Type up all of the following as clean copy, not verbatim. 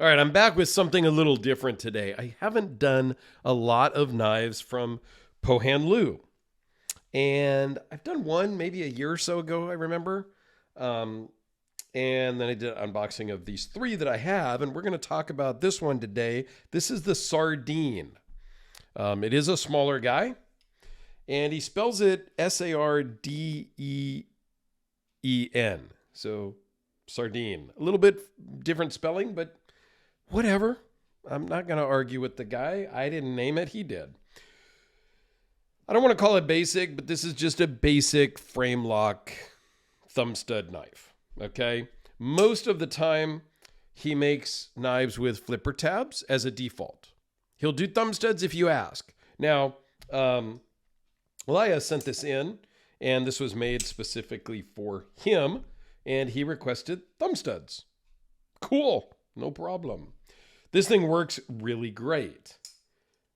All right, I'm back with something a little different today. I haven't done a lot of knives from Pohan Leu. And I've done one maybe a year or so ago, I remember. Um, and then I did an unboxing of these three that I have. And we're going to talk about this one today. This is the Sardine. It is a smaller guy. And he spells it Sardeen. So Sardine. A little bit different spelling, but whatever. I'm not going to argue with the guy. I didn't name it. He did. I don't want to call it basic, but this is just a basic frame lock thumb stud knife. Okay. Most of the time, he makes knives with flipper tabs as a default. He'll do thumb studs if you ask. Now, Elia sent this in, and this was made specifically for him, and he requested thumb studs. Cool. No problem. This thing works really great.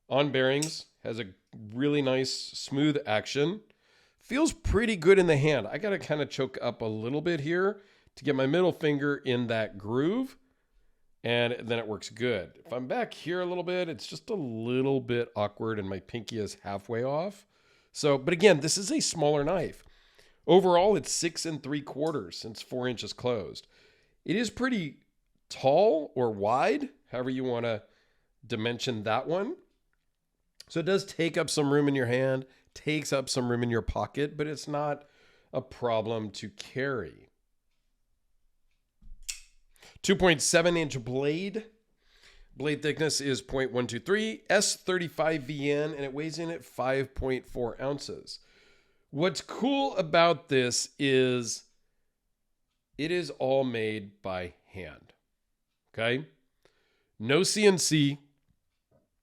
On bearings, has a really nice smooth action. Feels pretty good in the hand. I got to kind of choke up a little bit here to get my middle finger in that groove, and then it works good. If I'm back here a little bit, it's just a little bit awkward and my pinky is halfway off. So, but again, this is a smaller knife. Overall, it's 6 3/4 since 4 inches closed. It is pretty tall or wide, however you want to dimension that one. So it does take up some room in your hand, takes up some room in your pocket, but it's not a problem to carry. 2.7-inch blade. Blade thickness is 0.123, S35VN, and it weighs in at 5.4 ounces. What's cool about this is it is all made by hand. Okay? No CNC,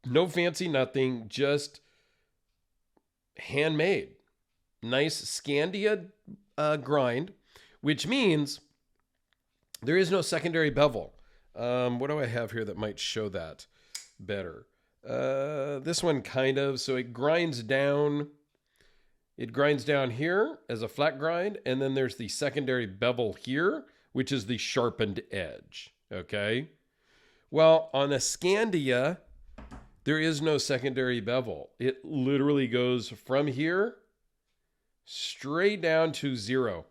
no fancy nothing, just handmade. Nice Scandia grind, which means there is no secondary bevel. What do I have here that might show that better? This one kind of, so it grinds down. It grinds down here as a flat grind, and then there's the secondary bevel here, which is the sharpened edge. Okay. Well, on a Scandia, there is no secondary bevel. It literally goes from here straight down to 0.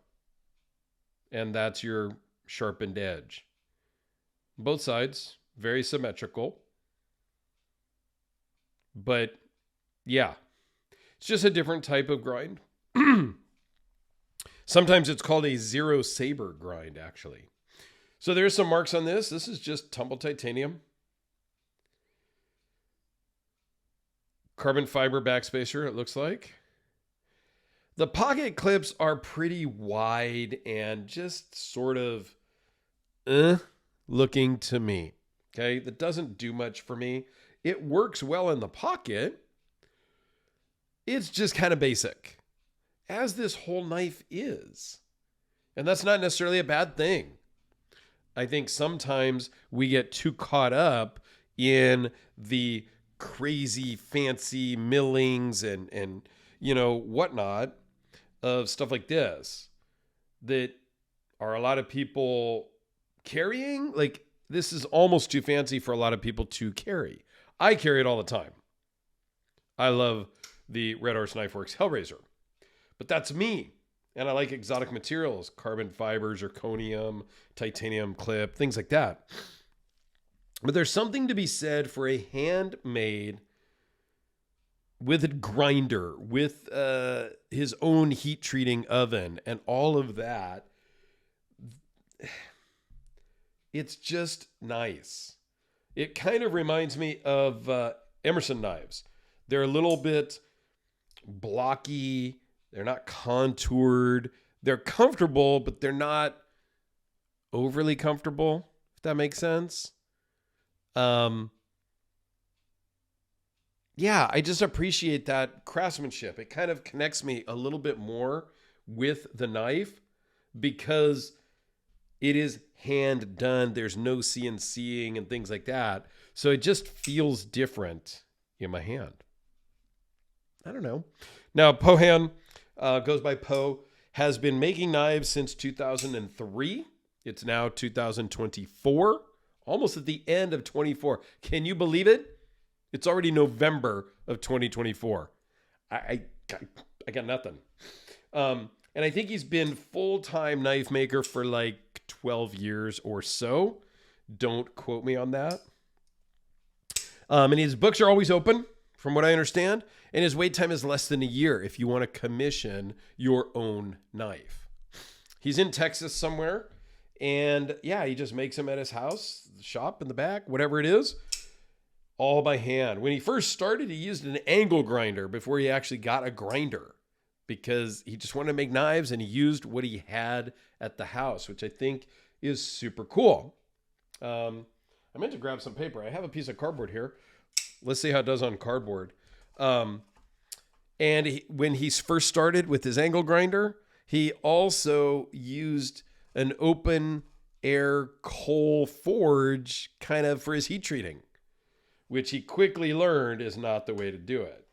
And that's your sharpened edge. Both sides, very symmetrical. But yeah, it's just a different type of grind. Sometimes it's called a zero saber grind, actually. So there's some marks on this. This is just tumbled titanium. Carbon fiber backspacer, it looks like. The pocket clips are pretty wide and just sort of looking to me. Okay, that doesn't do much for me. It works well in the pocket. It's just kind of basic, as this whole knife is. And that's not necessarily a bad thing. I think sometimes we get too caught up in the crazy fancy millings and you know whatnot of stuff like this that are a lot of people carrying. Like, this is almost too fancy for a lot of people to carry. I carry it all the time. I love the Red Horse Knife Works Hellraiser, but that's me. And I like exotic materials, carbon fiber, zirconium, titanium clip, things like that. But there's something to be said for a handmade with a grinder, with his own heat treating oven and all of that. It's just nice. It kind of reminds me of Emerson knives. They're a little bit blocky. They're not contoured. They're comfortable, but they're not overly comfortable, if that makes sense. Yeah, I just appreciate that craftsmanship. It kind of connects me a little bit more with the knife because it is hand done. There's no CNCing and things like that. So it just feels different in my hand. I don't know. Now, Pohan goes by Po, has been making knives since 2003. It's now 2024. almost at the end of 24. Can you believe it? It's already November of 2024. I got nothing. And I think he's been full-time knife maker for like 12 years or so. Don't quote me on that. And his books are always open, from what I understand. And his wait time is less than a year if you want to commission your own knife. He's in Texas somewhere. And yeah, he just makes them at his house, the shop in the back, whatever it is, all by hand. When he first started, he used an angle grinder before he actually got a grinder, because he just wanted to make knives and he used what he had at the house, which I think is super cool. I meant to grab some paper. I have a piece of cardboard here. Let's see how it does on cardboard. When he first started with his angle grinder, he also used an open air coal forge kind of for his heat treating, which he quickly learned is not the way to do it.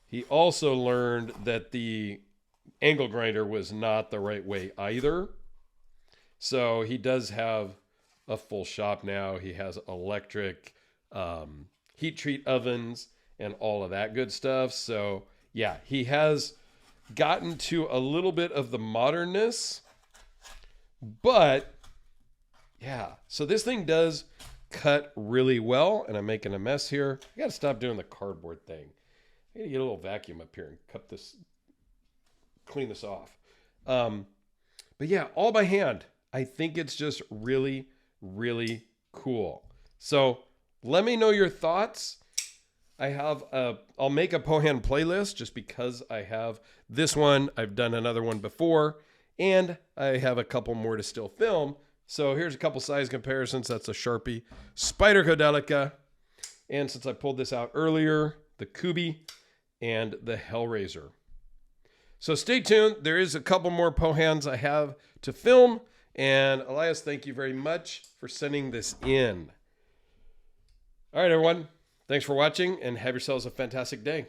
He also learned that the angle grinder was not the right way either. So he does have a full shop now. He has electric heat treat ovens and all of that good stuff. So yeah, he has gotten to a little bit of the modernness, but yeah. So this thing does cut really well, and I'm making a mess here. I got to stop doing the cardboard thing. I got to get a little vacuum up here and clean this off. But yeah, all by hand. I think it's just really, really cool. So let me know your thoughts. I'll make a Pohan playlist just because I have this one. I've done another one before, and I have a couple more to still film. So here's a couple size comparisons. That's a Sharpie Spider Codelica. And since I pulled this out earlier, the Kubi and the Hellraiser. So stay tuned. There is a couple more Pohans I have to film. And Elias, thank you very much for sending this in. All right, everyone. Thanks for watching and have yourselves a fantastic day.